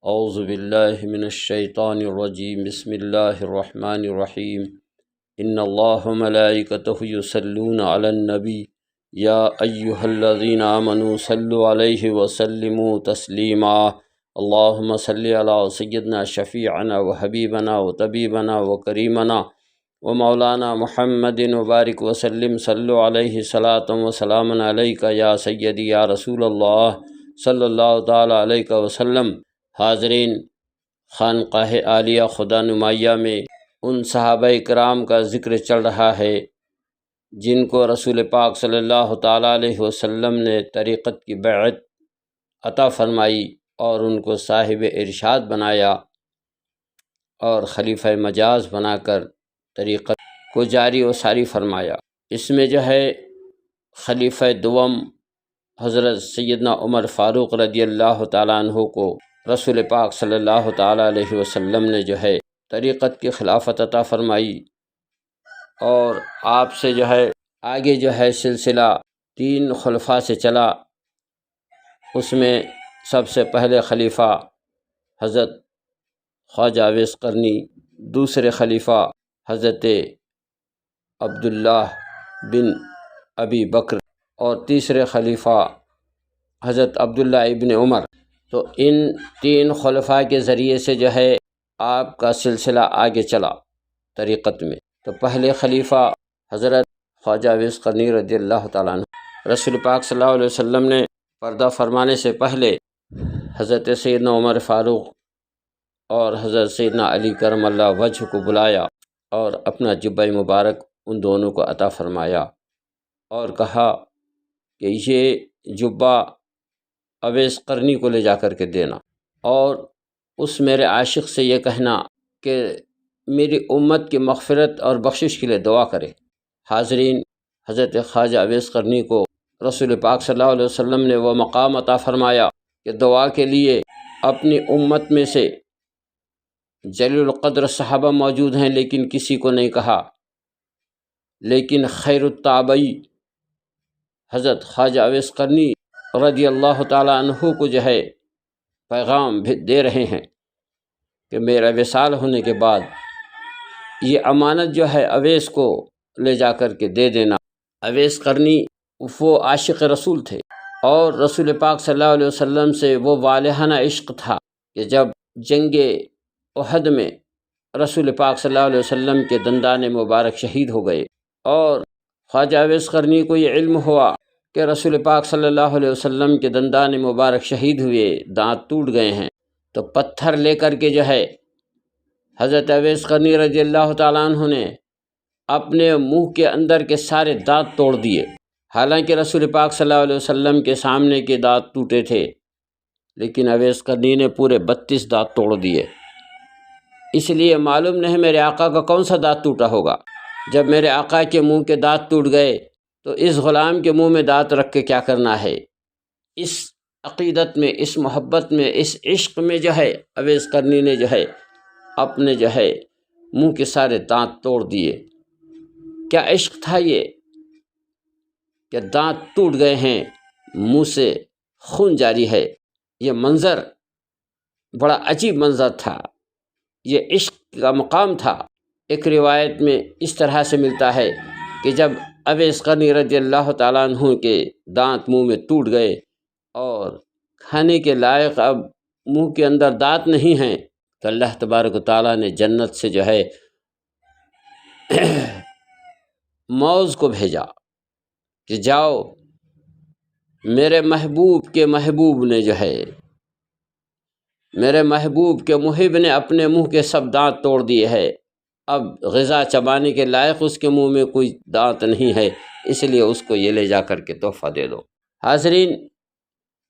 اعوذ باللہ من الشیطان الرجیم بسم اللہ الرحمن الرحیم ان اللہ ملائکتہ یصلون علی النبی یا ایہا الذین آمنوا صلوا علیہ وسلموا تسلیما اللہم صلی علی سیدنا شفیعنا وحبیبنا وطبیبنا وکریمنا ومولانا محمد وبارک وسلم صلوا علیہ صلاۃ وسلام علیک یا سیدی یا رسول اللہ صلی اللہ تعالی علیہ وسلم۔ حاضرین، خانقاہ عالیہ خدا نمایہ میں ان صحابہ کرام کا ذکر چل رہا ہے جن کو رسول پاک صلی اللہ تعالیٰ علیہ وسلم نے طریقت کی بیعت عطا فرمائی اور ان کو صاحب ارشاد بنایا اور خلیفہ مجاز بنا کر طریقت کو جاری و ساری فرمایا۔ اس میں خلیفہ دوم حضرت سیدنا عمر فاروق رضی اللہ تعالیٰ عنہ کو رسول پاک صلی اللہ تعالیٰ علیہ وسلم نے طریقت کی خلافت عطا فرمائی، اور آپ سے آگے سلسلہ 3 خلفاء سے چلا۔ اس میں سب سے پہلے خلیفہ حضرت خواجہ اویس قرنی، دوسرے خلیفہ حضرت عبداللہ بن ابی بکر، اور تیسرے خلیفہ حضرت عبداللہ ابن عمر۔ تو ان 3 خلفاء کے ذریعے سے آپ کا سلسلہ آگے چلا طریقت میں۔ تو پہلے خلیفہ حضرت خواجہ اویس قرنی رضی اللہ تعالیٰ عنہ، رسول پاک صلی اللہ علیہ وسلم نے پردہ فرمانے سے پہلے حضرت سیدنا عمر فاروق اور حضرت سیدنا علی کرم اللہ وجہ کو بلایا اور اپنا جبہ مبارک ان دونوں کو عطا فرمایا اور کہا کہ یہ جبہ اویس قرنی کو لے جا کر کے دینا، اور اس میرے عاشق سے یہ کہنا کہ میری امت کی مغفرت اور بخشش کے لیے دعا کرے۔ حاضرین، حضرت خواجہ اویس قرنی کو رسول پاک صلی اللہ علیہ وسلم نے وہ مقام عطا فرمایا کہ دعا کے لیے اپنی امت میں سے جلیل القدر صحابہ موجود ہیں لیکن کسی کو نہیں کہا، لیکن خیر التابعی حضرت خواجہ اویس قرنی رضی اللہ تعالیٰ عنہ کو پیغام دے رہے ہیں کہ میرا وصال ہونے کے بعد یہ امانت اویس کو لے جا کر کے دے دینا۔ اویس قرنی وہ عاشق رسول تھے، اور رسول پاک صلی اللہ علیہ وسلم سے وہ والہانہ عشق تھا کہ جب جنگ احد میں رسول پاک صلی اللہ علیہ وسلم کے دندان مبارک شہید ہو گئے، اور خواجہ اویس قرنی کو یہ علم ہوا کہ رسول پاک صلی اللہ علیہ وسلم کے دندان مبارک شہید ہوئے، دانت ٹوٹ گئے ہیں، تو پتھر لے کر کے حضرت اویس قرنی رضی اللہ تعالیٰ عنہ نے اپنے منہ کے اندر کے سارے دانت توڑ دیے۔ حالانکہ رسول پاک صلی اللہ علیہ وسلم کے سامنے کے دانت ٹوٹے تھے، لیکن اویس قرنی نے پورے 32 دانت توڑ دیے۔ اس لیے معلوم نہیں میرے آقا کا کون سا دانت ٹوٹا ہوگا۔ جب میرے آقا کے منہ کے دانت ٹوٹ گئے تو اس غلام کے منہ میں دانت رکھ کے کیا کرنا ہے؟ اس عقیدت میں، اس محبت میں، اس عشق میں اویس قرنی نے اپنے منہ کے سارے دانت توڑ دیے۔ کیا عشق تھا یہ کہ دانت ٹوٹ گئے ہیں، منہ سے خون جاری ہے۔ یہ منظر بڑا عجیب منظر تھا، یہ عشق کا مقام تھا۔ ایک روایت میں اس طرح سے ملتا ہے کہ جب اویس قرنی رضی اللہ تعالیٰ عنہ کے دانت منہ میں ٹوٹ گئے اور کھانے کے لائق اب منہ کے اندر دانت نہیں ہیں، تو اللہ تبارک و تعالیٰ نے جنت سے موز کو بھیجا کہ جاؤ، میرے محبوب کے محبوب نے میرے محبوب کے محب نے اپنے منہ کے سب دانت توڑ دیے ہیں، اب غذا چبانے کے لائق اس کے منہ میں کوئی دانت نہیں ہے، اس لیے اس کو یہ لے جا کر کے تحفہ دے دو۔ حاضرین،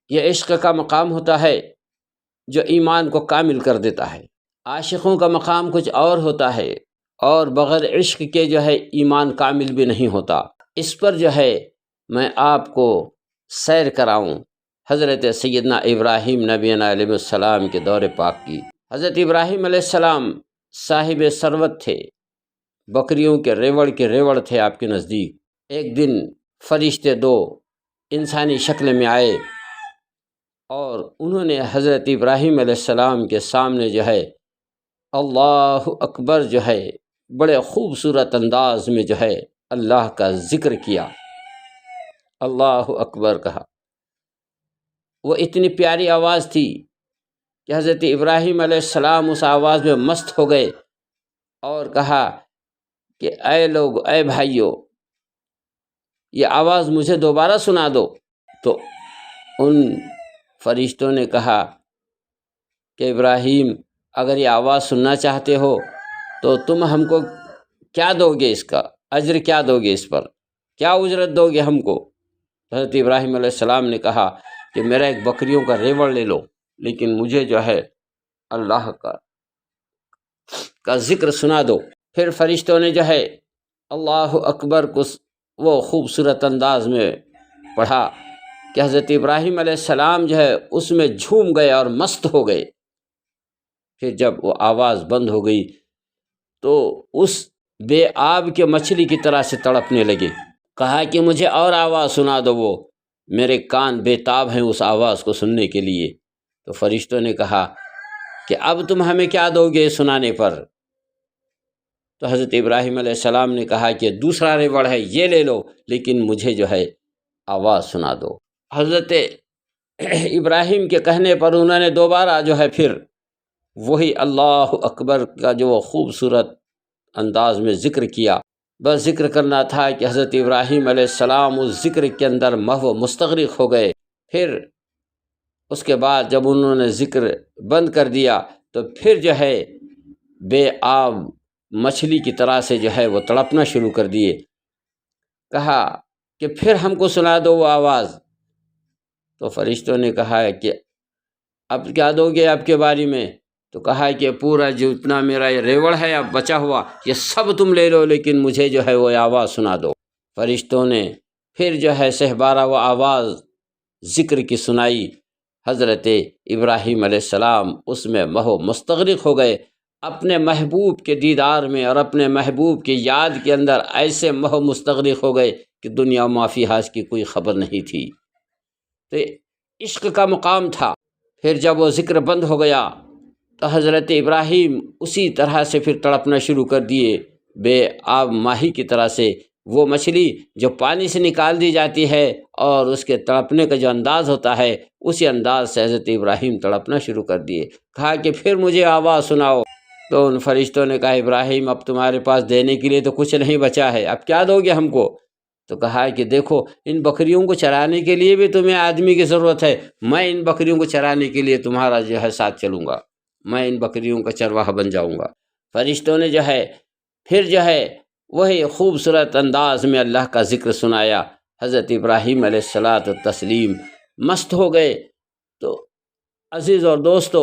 یہ عشق کا مقام ہوتا ہے جو ایمان کو کامل کر دیتا ہے۔ عاشقوں کا مقام کچھ اور ہوتا ہے، اور بغیر عشق کے ایمان کامل بھی نہیں ہوتا۔ اس پر میں آپ کو سیر کراؤں حضرت سیدنا ابراہیم نبی علیہ السلام کے دور پاک کی۔ حضرت ابراہیم علیہ السلام صاحب ثروت تھے، بکریوں کے ریوڑ تھے آپ کے نزدیک۔ ایک دن فرشتے 2 انسانی شکل میں آئے اور انہوں نے حضرت ابراہیم علیہ السلام کے سامنے جو ہے اللہ اکبر جو ہے بڑے خوبصورت انداز میں جو ہے اللہ کا ذکر کیا، اللہ اکبر کہا۔ وہ اتنی پیاری آواز تھی کہ حضرت ابراہیم علیہ السلام اس آواز میں مست ہو گئے اور کہا کہ اے لوگ، اے بھائیو، یہ آواز مجھے دوبارہ سنا دو۔ تو ان فرشتوں نے کہا کہ ابراہیم، اگر یہ آواز سننا چاہتے ہو تو تم ہم کو کیا دو گے، اس کا اجر کیا دو گے، اس پر کیا اجرت دو گے ہم کو؟ حضرت ابراہیم علیہ السلام نے کہا کہ میرا ایک بکریوں کا ریوڑ لے لو، لیکن مجھے جو ہے اللہ کا ذکر سنا دو۔ پھر فرشتوں نے جو ہے اللہ اکبر کو وہ خوبصورت انداز میں پڑھا کہ حضرت ابراہیم علیہ السلام جو ہے اس میں جھوم گئے اور مست ہو گئے۔ پھر جب وہ آواز بند ہو گئی تو اس بے آب کے مچھلی کی طرح سے تڑپنے لگے۔ کہا کہ مجھے اور آواز سنا دو، وہ میرے کان بے تاب ہیں اس آواز کو سننے کے لیے۔ تو فرشتوں نے کہا کہ اب تم ہمیں کیا دو گے سنانے پر؟ تو حضرت ابراہیم علیہ السلام نے کہا کہ دوسرا ریوڑ ہے، یہ لے لو، لیکن مجھے جو ہے آواز سنا دو۔ حضرت ابراہیم کے کہنے پر انہوں نے دوبارہ جو ہے پھر وہی اللہ اکبر کا جو خوبصورت انداز میں ذکر کیا۔ بس ذکر کرنا تھا کہ حضرت ابراہیم علیہ السلام اس ذکر کے اندر محو مستغرق ہو گئے۔ پھر اس کے بعد جب انہوں نے ذکر بند کر دیا تو پھر جو ہے بے آب مچھلی کی طرح سے جو ہے وہ تڑپنا شروع کر دیے۔ کہا کہ پھر ہم کو سنا دو وہ آواز۔ تو فرشتوں نے کہا کہ اب کیا دو گے آپ کے بارے میں؟ تو کہا کہ پورا جتنا میرا یہ ریوڑ ہے اب بچا ہوا یہ سب تم لے لو، لیکن مجھے جو ہے وہ آواز سنا دو۔ فرشتوں نے پھر جو ہے 12 وہ آواز ذکر کی سنائی۔ حضرت ابراہیم علیہ السلام اس میں محو مستغرق ہو گئے، اپنے محبوب کے دیدار میں اور اپنے محبوب کی یاد کے اندر ایسے محو مستغرق ہو گئے کہ دنیا ما فیہا کی کوئی خبر نہیں تھی۔ تو عشق کا مقام تھا۔ پھر جب وہ ذکر بند ہو گیا تو حضرت ابراہیم اسی طرح سے پھر تڑپنا شروع کر دیے، بے آب ماہی کی طرح سے۔ وہ مچھلی جو پانی سے نکال دی جاتی ہے اور اس کے تڑپنے کا جو انداز ہوتا ہے اسی انداز سے حضرت ابراہیم تڑپنا شروع کر دیے۔ کہا کہ پھر مجھے آواز سناؤ۔ تو ان فرشتوں نے کہا ابراہیم اب تمہارے پاس دینے کے لیے تو کچھ نہیں بچا ہے، اب کیا دو گے ہم کو؟ تو کہا کہ دیکھو ان بکریوں کو چرانے کے لیے بھی تمہیں آدمی کی ضرورت ہے، میں ان بکریوں کو چرانے کے لیے تمہارا جو ہے ساتھ چلوں گا، میں ان بکریوں کا چرواہا بن جاؤں گا۔ فرشتوں نے جو ہے پھر جو ہے وہی خوبصورت انداز میں اللہ کا ذکر سنایا۔ حضرت ابراہیم علیہ الصلاۃ والتسلیم مست ہو گئے۔ تو عزیز اور دوستو،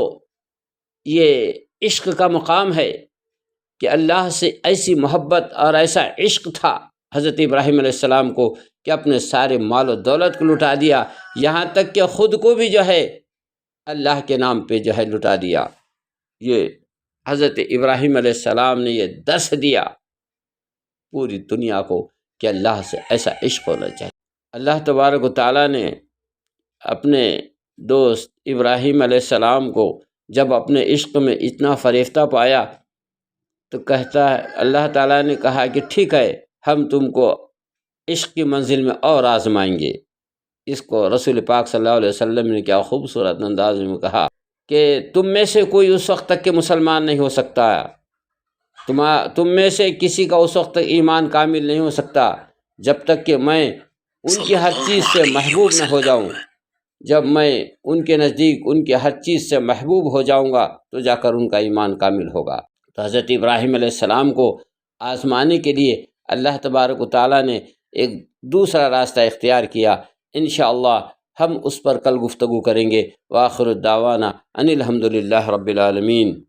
یہ عشق کا مقام ہے کہ اللہ سے ایسی محبت اور ایسا عشق تھا حضرت ابراہیم علیہ السلام کو کہ اپنے سارے مال و دولت کو لٹا دیا، یہاں تک کہ خود کو بھی جو ہے اللہ کے نام پہ جو ہے لٹا دیا۔ یہ حضرت ابراہیم علیہ السلام نے یہ درس دیا پوری دنیا کو کہ اللہ سے ایسا عشق ہونا چاہیے۔ اللہ تبارک و تعالیٰ نے اپنے دوست ابراہیم علیہ السلام کو جب اپنے عشق میں اتنا فریفتہ پایا تو کہتا ہے، اللہ تعالیٰ نے کہا کہ ٹھیک ہے ہم تم کو عشق کی منزل میں اور آزمائیں گے۔ اس کو رسول پاک صلی اللہ علیہ وسلم نے کیا خوبصورت انداز میں کہا کہ تم میں سے کوئی اس وقت تک کہ مسلمان نہیں ہو سکتا، تم میں سے کسی کا اس وقت تک ایمان کامل نہیں ہو سکتا جب تک کہ میں ان کی ہر چیز سے محبوب نہ ہو جاؤں۔ جب میں ان کے نزدیک ان کے ہر چیز سے محبوب ہو جاؤں گا تو جا کر ان کا ایمان کامل ہوگا۔ تو حضرت ابراہیم علیہ السلام کو آزمانے کے لیے اللہ تبارک و تعالیٰ نے ایک دوسرا راستہ اختیار کیا۔ انشاءاللہ ہم اس پر کل گفتگو کریں گے۔ وآخر الدعوانا ان الحمد للہ رب العالمین۔